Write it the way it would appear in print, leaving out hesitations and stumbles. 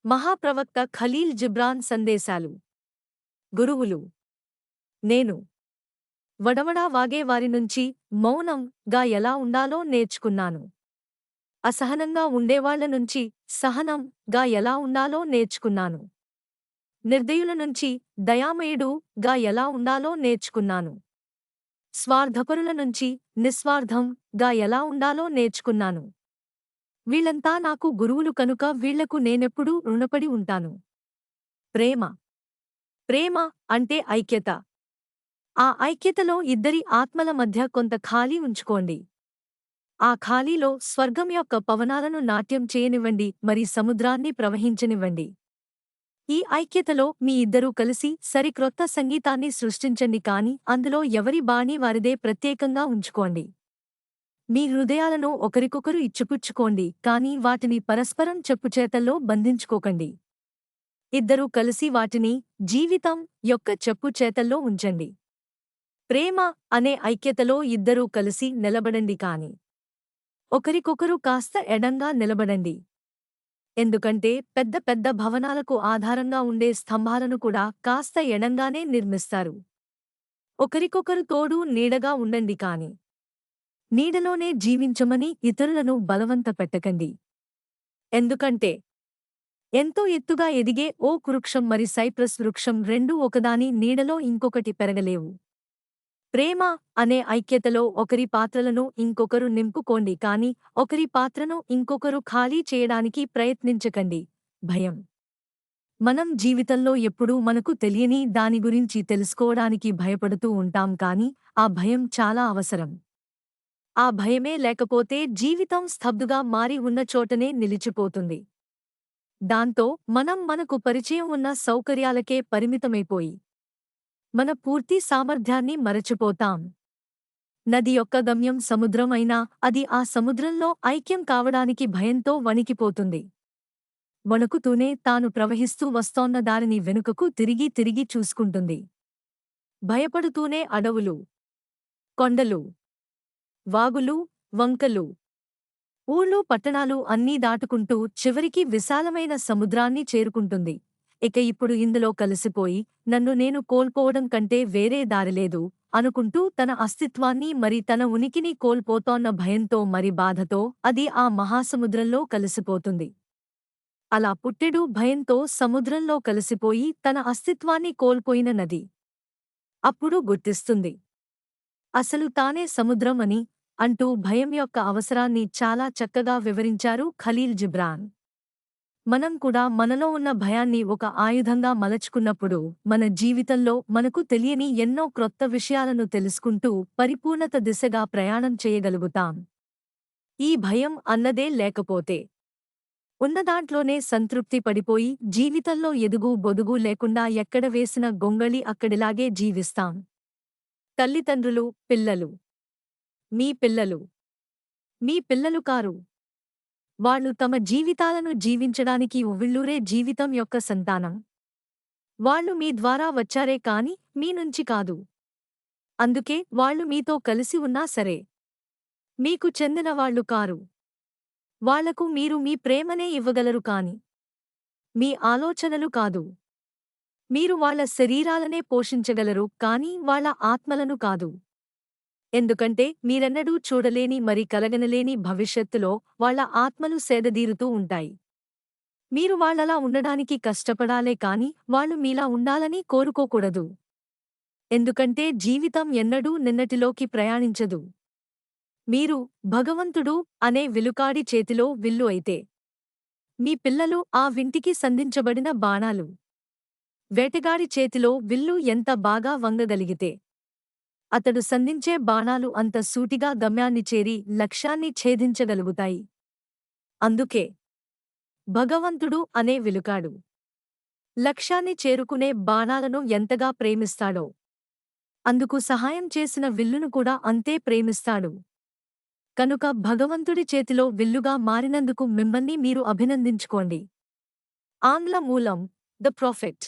మహాప్రవక్త ఖలీల్ జిబ్రాన్ సందేశాలు. గురువులు. నేను వడవడా వాగేవారి నుంచి మౌనంగా ఎలా ఉండాలో నేర్చుకున్నాను. అసహనంగా ఉండేవాళ్ల నుంచి సహనంగా ఎలా ఉండాలో నేర్చుకున్నాను. నిర్దయుల నుంచి దయామయుడుగా ఎలా ఉండాలో నేర్చుకున్నాను. స్వార్థపరుల నుంచి నిస్వార్థంగా ఎలా ఉండాలో నేర్చుకున్నాను. వీళ్ళంతా నాకు గురువులు కనుక వీళ్లకు నేనెప్పుడూ రుణపడి ఉంటాను. ప్రేమ. ప్రేమ అంటే ఐక్యత. ఆ ఐక్యతలో ఇద్దరి ఆత్మల మధ్య కొంత ఖాళీ ఉంచుకోండి. ఆ ఖాళీలో స్వర్గం యొక్క పవనాలను నాట్యం చేయనివ్వండి, మరి సముద్రాన్ని ప్రవహించనివ్వండి. ఈ ఐక్యతలో మీ ఇద్దరూ కలిసి సరిక్రొత్త సంగీతాన్ని సృష్టించండి, కాని అందులో ఎవరి బాణీ వారిదే ప్రత్యేకంగా ఉంచుకోండి. మీ హృదయాలను ఒకరికొకరు ఇచ్చిపుచ్చుకోండి, కాని వాటిని పరస్పరం చెప్పుచేతల్లో బంధించుకోకండి. ఇద్దరూ కలిసి వాటిని జీవితం యొక్క చెప్పుచేతల్లో ఉంచండి. ప్రేమ అనే ఐక్యతలో ఇద్దరూ కలిసి నిలబడండి, కాని ఒకరికొకరు కాస్త ఎడంగా నిలబడండి. ఎందుకంటే పెద్ద పెద్ద భవనాలకు ఆధారంగా ఉండే స్తంభాలను కూడా కాస్త ఎడంగానే నిర్మిస్తారు. ఒకరికొకరు తోడు నీడగా ఉండండి, కాని నీడలోనే జీవించమని ఇతరులను బలవంత పెట్టకండి. ఎందుకంటే ఎంతో ఎత్తుగా ఎదిగే ఓక్ వృక్షం మరి సైప్రస్ వృక్షం రెండూ ఒకదాని నీడలో ఇంకొకటి పెరగలేవు. ప్రేమ అనే ఐక్యతలో ఒకరి పాత్రలను ఇంకొకరు నింపుకోండి, కాని ఒకరి పాత్రను ఇంకొకరు ఖాళీ చేయడానికి ప్రయత్నించకండి. భయం. మనం జీవితంలో ఎప్పుడూ మనకు తెలియని దాని గురించి తెలుసుకోవడానికి భయపడుతూ ఉంటాం, కాని ఆ భయం చాలా అవసరం. ఆ భయమే లేకపోతే జీవితం స్తబ్దుగా మారి ఉన్న చోటనే నిలిచిపోతుంది. దాంతో మనం మనకు పరిచయం ఉన్న సౌకర్యాలకే పరిమితమైపోయి మన పూర్తి సామర్థ్యాన్ని మరచిపోతాం. నది యొక్క గమ్యం సముద్రం అయినా అది ఆ సముద్రంలో ఐక్యం కావడానికి భయంతో వణికిపోతుంది. వణుకుతూనే తాను ప్రవహిస్తూ వస్తోన్న దారిని వెనుకకు తిరిగి తిరిగి చూసుకుంటుంది. భయపడుతూనే అడవులు, కొండలు, వాగులు, వంకలు, ఊళ్ళు పట్టణాలు అన్నీ దాటుకుంటూ చివరికి విశాలమైన సముద్రాన్ని చేరుకుంటుంది. ఇక ఇప్పుడు ఇందులో కలిసిపోయి నన్ను నేను కోల్పోవడం కంటే వేరే దారిలేదు అనుకుంటూ తన అస్తిత్వాన్ని మరి తన ఉనికిని కోల్పోతోన్న భయంతో మరి బాధతో అది ఆ మహాసముద్రంలో కలిసిపోతుంది. అలా పుట్టెడు భయంతో సముద్రంలో కలిసిపోయి తన అస్తిత్వాన్ని కోల్పోయిన నది అప్పుడు గుర్తిస్తుంది అసలు తానే సముద్రం అని అంటూ భయం యొక్క అవసరాన్ని చాలా చక్కగా వివరించారు ఖలీల్ జిబ్రాన్. మనం కూడా మనలో ఉన్న భయాన్ని ఒక ఆయుధంగా మలచుకున్నప్పుడు మన జీవితంలో మనకు తెలియని ఎన్నో క్రొత్త విషయాలను తెలుసుకుంటూ పరిపూర్ణత దిశగా ప్రయాణం చేయగలుగుతాం. ఈ భయం అన్నదే లేకపోతే ఉన్నదాంట్లోనే సంతృప్తి పడిపోయి జీవితంలో ఎదుగు బొదుగు లేకుండా ఎక్కడ వేసిన గొంగళి అక్కడిలాగే జీవిస్తాం. తల్లిదండ్రులు, పిల్లలు. మీ పిల్లలు మీ పిల్లలు కారు. వాళ్ళు తమ జీవితాలను జీవించడానికి ఉవ్విళ్ళూరే జీవితం యొక్క సంతానం. వాళ్ళు మీ ద్వారా వచ్చారే కాని మీ నుంచి కాదు. అందుకే వాళ్ళు మీతో కలిసి ఉన్నా సరే మీకు చెందినవాళ్లు కారు. వాళ్లకు మీరు మీ ప్రేమనే ఇవ్వగలరు, కాని మీ ఆలోచనలు కాదు. మీరు వాళ్ళ శరీరాలనే పోషించగలరు, కాని వాళ్ళ ఆత్మలను కాదు. ఎందుకంటే మీరెన్నడూ చూడలేని మరి కలగనలేని భవిష్యత్తులో వాళ్ళ ఆత్మలు సేదదీరుతూ ఉంటాయి. మీరు వాళ్ళలా ఉండడానికి కష్టపడాలే కాని వాళ్ళు మీలా ఉండాలని కోరుకోకూడదు. ఎందుకంటే జీవితం ఎన్నడూ నిన్నటిలోకి ప్రయాణించదు. మీరు భగవంతుడు అనే విలుకాడి చేతిలో విల్లు అయితే మీ పిల్లలు ఆ వింటికి సంధించబడిన బాణాలు. వేటగాడి చేతిలో విల్లు ఎంత బాగా వంగగలిగితే అతడు సంధించే బాణాలు అంత సూటిగా గమ్యాన్ని చేరి లక్ష్యాన్ని ఛేదించగలుగుతాయి. అందుకే భగవంతుడు అనే విలుకాడు లక్ష్యాన్ని చేరుకునే బాణాలను ఎంతగా ప్రేమిస్తాడో అందుకు సహాయం చేసిన విల్లును కూడా అంతే ప్రేమిస్తాడు. కనుక భగవంతుడి చేతిలో విల్లుగా మారినందుకు మిమ్మల్ని మీరు అభినందించుకోండి. ఆంగ్ల మూలం ద ప్రొఫెట్.